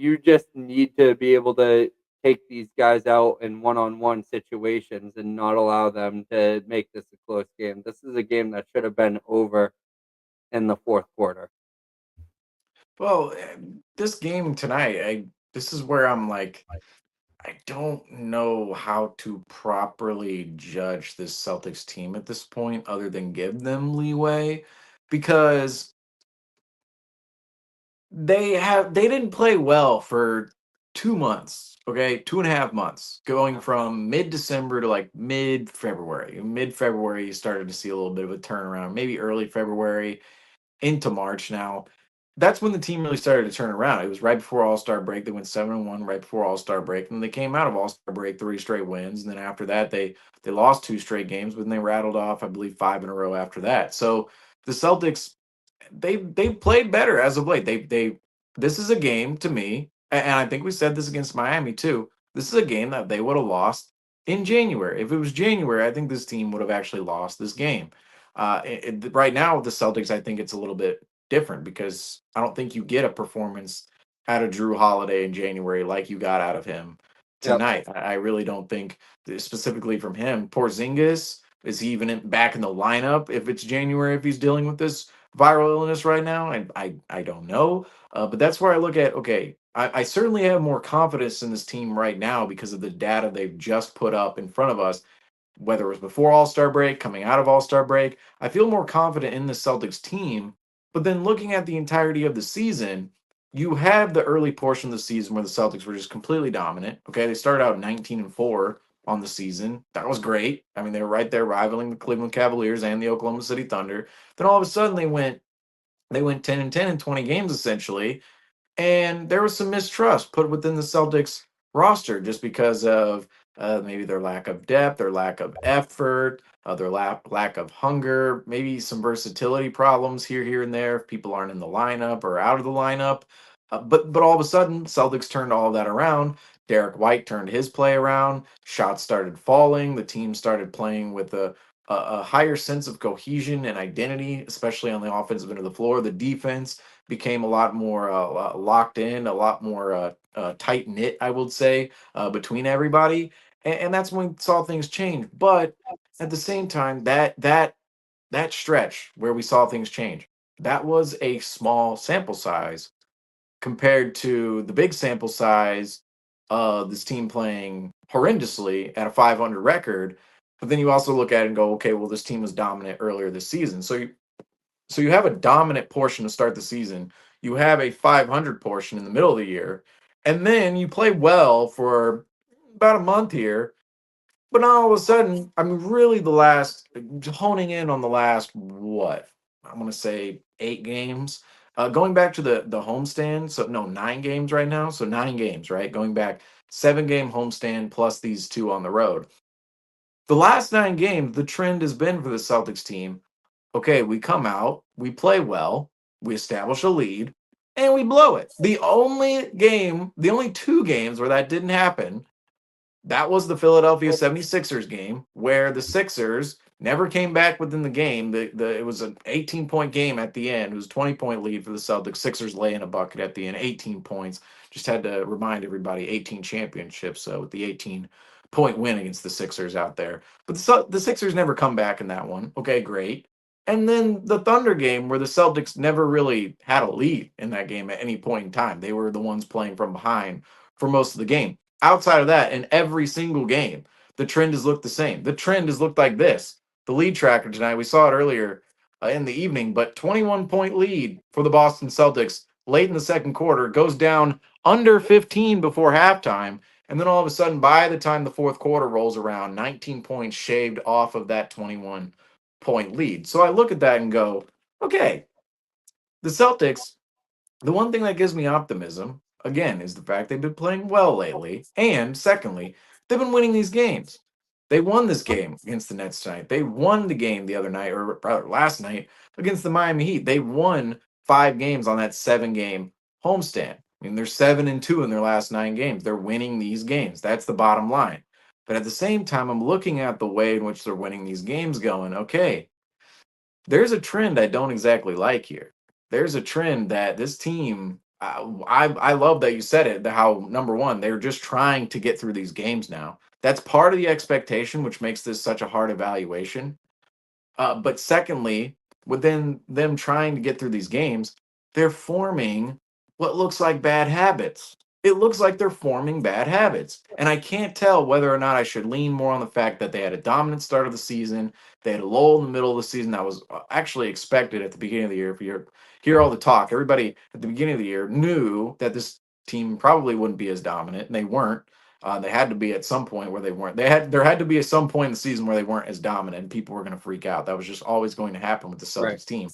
you just need to be able to take these guys out in one-on-one situations and not allow them to make this a close game. This is a game that should have been over in the fourth quarter. Well, this game tonight, this is where I'm like, I don't know how to properly judge this Celtics team at this point, other than give them leeway, because they didn't play well for 2 months, okay, 2.5 months, going from mid-December to like mid-February. Mid-February, you started to see a little bit of a turnaround, maybe early February into March now. That's when the team really started to turn around. It was right before All-Star break. They went 7-1 right before All-Star break. And they came out of All-Star break 3 straight wins. And then after that, they lost 2 straight games, but then they rattled off, I believe, 5 in a row after that. So the Celtics, they played better as of late. They this is a game to me, and I think we said this against Miami too. This is a game that they would have lost in January. If it was January, I think this team would have actually lost this game. Right now with the Celtics, I think it's a little bit different because I don't think you get a performance out of Drew Holiday in January like you got out of him Yep. tonight. I really don't think specifically from him. Porzingis, is he even back in the lineup if it's January, if he's dealing with this viral illness right now? I don't know. But that's where I look at, okay, I certainly have more confidence in this team right now because of the data they've just put up in front of us, whether it was before All Star break, coming out of All Star break. I feel more confident in the Celtics team. But then looking at the entirety of the season, you have the early portion of the season where the Celtics were just completely dominant. Okay, they started out 19-4 on the season. That was great. I mean, they were right there rivaling the Cleveland Cavaliers and the Oklahoma City Thunder. Then all of a sudden they went 10-10 in 20 games essentially, and there was some mistrust put within the Celtics roster just because of maybe their lack of depth, their lack of effort, their lack of hunger, maybe some versatility problems here and there if people aren't in the lineup or out of the lineup. But all of a sudden, Celtics turned all of that around. Derek White turned his play around. Shots started falling. The team started playing with a higher sense of cohesion and identity, especially on the offensive end of the floor. The defense became a lot more locked in, a lot more tight knit, I would say, between everybody, and that's when we saw things change. But at the same time, that stretch where we saw things change, that was a small sample size compared to the big sample size of this team playing horrendously at a 500 record. But then you also look at it and go, okay, well, this team was dominant earlier this season. So you have a dominant portion to start the season. You have a 500 portion in the middle of the year, and then you play well for about a month here. But now all of a sudden, I mean, really, the last honing in on the last what I'm going to say 8 games. Going back to the homestand, so no 9 games right now, so 9 games, right? Going back 7 game homestand plus these 2 on the road. The last 9 games, the trend has been for the Celtics team, okay, we come out, we play well, we establish a lead, and we blow it. The only 2 games where that didn't happen, that was the Philadelphia 76ers game, where the Sixers never came back within the game. It was an 18-point game at the end. It was a 20-point lead for the Celtics. Sixers lay in a bucket at the end, 18 points. Just had to remind everybody, 18 championships with the 18-point win against the Sixers out there. But the Sixers never come back in that one. Okay, great. And then the Thunder game, where the Celtics never really had a lead in that game at any point in time. They were the ones playing from behind for most of the game. Outside of that, in every single game, the trend has looked the same. The trend has looked like this. The lead tracker tonight, we saw it earlier in the evening, but 21-point lead for the Boston Celtics late in the second quarter, goes down under 15 before halftime. And then all of a sudden, by the time the fourth quarter rolls around, 19 points shaved off of that 21-point lead. So I look at that and go, okay, the Celtics, the one thing that gives me optimism, again, is the fact they've been playing well lately. And secondly, they've been winning these games. They won this game against the Nets tonight. They won the game the other night, or rather last night, against the Miami Heat. They won 5 games on that 7 game homestand. I mean, they're 7-2 in their last 9 games. They're winning these games. That's the bottom line. But at the same time, I'm looking at the way in which they're winning these games, going, okay, there's a trend I don't exactly like here. There's a trend that this team, I love that you said it. How number one, they're just trying to get through these games now. That's part of the expectation, which makes this such a hard evaluation. But secondly, within them trying to get through these games, they're forming what looks like bad habits. It looks like they're forming bad habits. And I can't tell whether or not I should lean more on the fact that they had a dominant start of the season. They had a lull in the middle of the season that was actually expected at the beginning of the year. If you hear all the talk, everybody at the beginning of the year knew that this team probably wouldn't be as dominant, and they weren't. They had to be at some point where they weren't. There had to be at some point in the season where they weren't as dominant, and people were going to freak out. That was just always going to happen with the Right. Celtics team.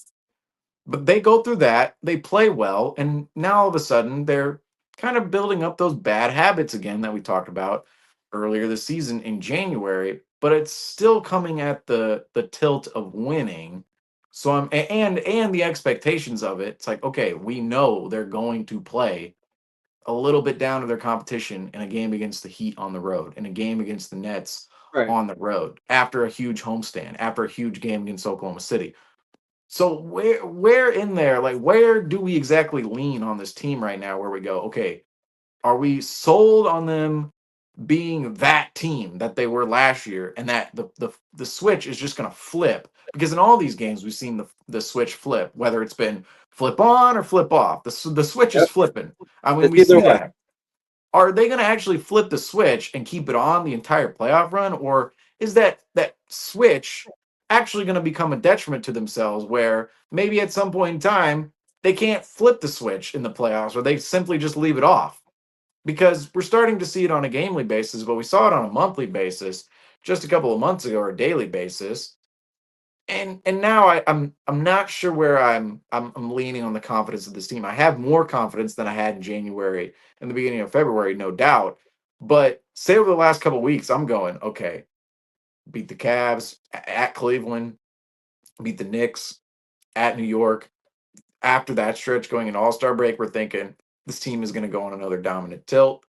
But they go through that, they play well, and now all of a sudden they're kind of building up those bad habits again that we talked about earlier this season in January. But it's still coming at the tilt of winning. So and the expectations of it. It's like, okay, we know they're going to play a little bit down to their competition in a game against the Heat on the road, in a game against the Nets Right. on the road, after a huge homestand, after a huge game against Oklahoma City. So where in there, like where do we exactly lean on this team right now where we go, okay, are we sold on them being that team that they were last year, and that the switch is just going to flip? Because in all these games we've seen the switch flip, whether it's been flip on or flip off. The switch is Yep. flipping. I mean, It's we either see way. that. Are they going to actually flip the switch and keep it on the entire playoff run, or is that switch actually going to become a detriment to themselves, where maybe at some point in time they can't flip the switch in the playoffs, or they simply just leave it off? Because we're starting to see it on a gamely basis, but we saw it on a monthly basis just a couple of months ago, or a daily basis. And now I'm not sure where I'm leaning on the confidence of this team. I have more confidence than I had in January and the beginning of February, no doubt. But say over the last couple of weeks, I'm going, okay, beat the Cavs at Cleveland, beat the Knicks at New York. After that stretch going into All-Star break, we're thinking this team is going to go on another dominant tilt.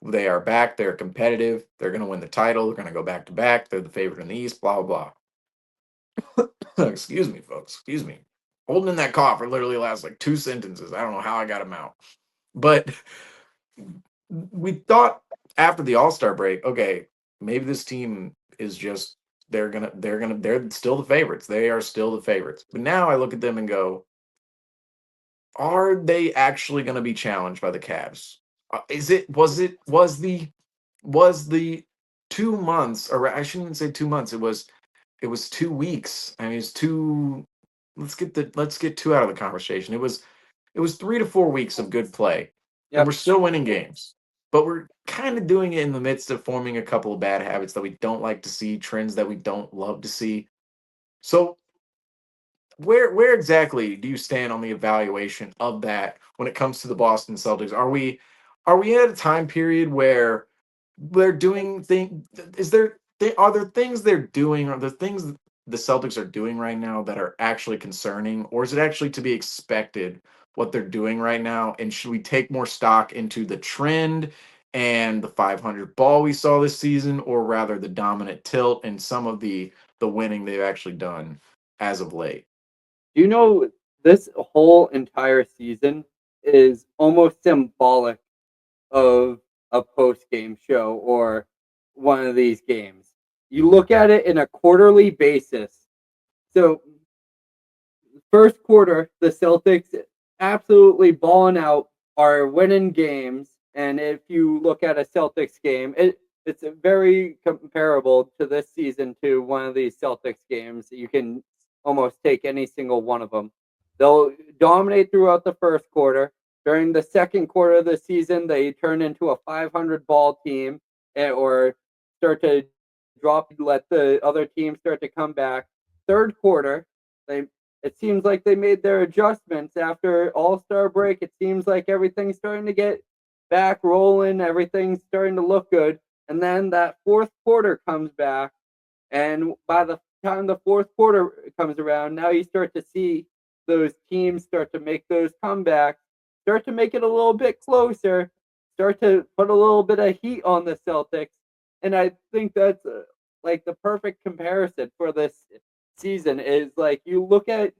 They are back. They're competitive. They're going to win the title. They're going to go back to back. They're the favorite in the East, blah, blah, blah. Excuse me, folks. Excuse me. Holding in that cough for literally last like 2 sentences. I don't know how I got them out. But we thought after the All-Star break, okay, maybe this team is just they're still the favorites. They are still the favorites. But now I look at them and go, are they actually going to be challenged by the Cavs? Is it was the 2 months, or I shouldn't even say 2 months. It was 2 weeks. I mean, it's two. Let's get two out of the conversation. It was 3 to 4 weeks of good play, and Yep. we're still winning games. But we're kind of doing it in the midst of forming a couple of bad habits that we don't like to see, trends that we don't love to see. So where exactly do you stand on the evaluation of that when it comes to the Boston Celtics? Are we at a time period where they're doing thing is there are there things they're doing, are there things that the Celtics are doing right now that are actually concerning, or is it actually to be expected what they're doing right now, and should we take more stock into the trend and the 500 ball we saw this season, or rather the dominant tilt and some of the winning they've actually done as of late? You know, this whole entire season is almost symbolic of a post game show or one of these games. You look at it in a quarterly basis. So, first quarter, the Celtics absolutely balling out, are winning games. And if you look at a Celtics game, it's very comparable to this season to one of these Celtics games. You can almost take any single one of them. They'll dominate throughout the first quarter. During the second quarter of the season, they turn into a 500 ball team, or start to drop, let the other team start to come back. Third quarter, they it seems like they made their adjustments after All-Star break. It seems like everything's starting to get back rolling. Everything's starting to look good. And then that fourth quarter comes back. And by the time the fourth quarter comes around, now you start to see those teams start to make those comebacks, start to make it a little bit closer, start to put a little bit of heat on the Celtics. And I think that's like the perfect comparison for this season is like you look at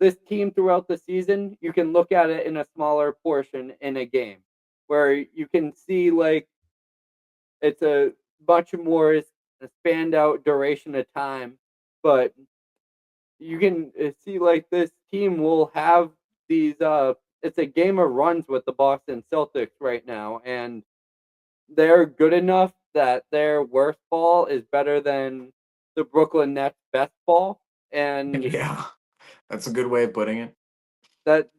this team throughout the season, you can look at it in a smaller portion in a game where you can see like it's a much more spanned out duration of time, but you can see like this team will have these it's a game of runs with the Boston Celtics right now, and they're good enough that their worst ball is better than the Brooklyn Nets best ball, and Yeah, that's a good way of putting it. that's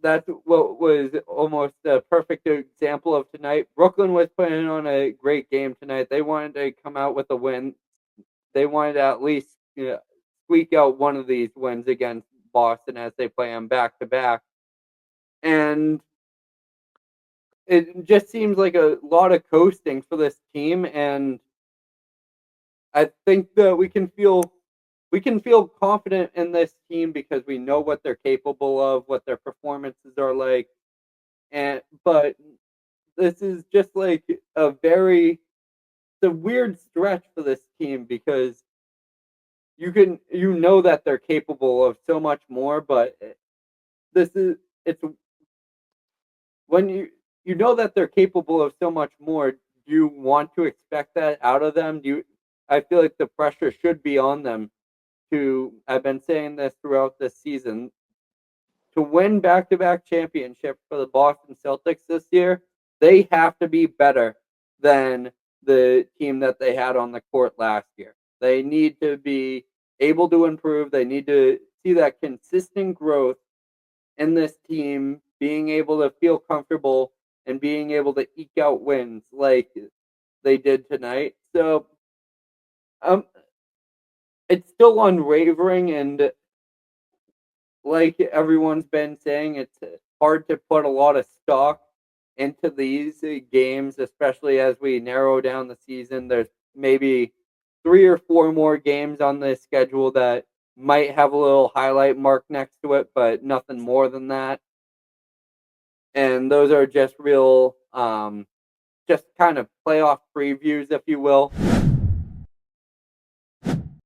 that's what was almost a perfect example of tonight. Brooklyn was putting on a great game tonight. They wanted to come out with a win. They wanted to at least squeak out one of these wins against Boston as they play them back to back. And it just seems like a lot of coasting for this team. And I think that we can feel confident in this team because we know what they're capable of, what their performances are like. And but this is just like it's a weird stretch for this team because you know that they're capable of so much more, but this is it's when you know that they're capable of so much more. Do you want to expect that out of them? Do you? I feel like the pressure should be on them to. I've been saying this throughout this season to win back-to-back championships for the Boston Celtics this year. They have to be better than the team that they had on the court last year. They need to be able to improve. They need to see that consistent growth in this team, being able to feel comfortable and being able to eke out wins like they did tonight. So um, it's still unwavering, and like everyone's been saying, it's hard to put a lot of stock into these games, especially as we narrow down the season. There's maybe 3 or 4 more games on the schedule that might have a little highlight mark next to it, but nothing more than that. And those are just real, just kind of playoff previews, if you will.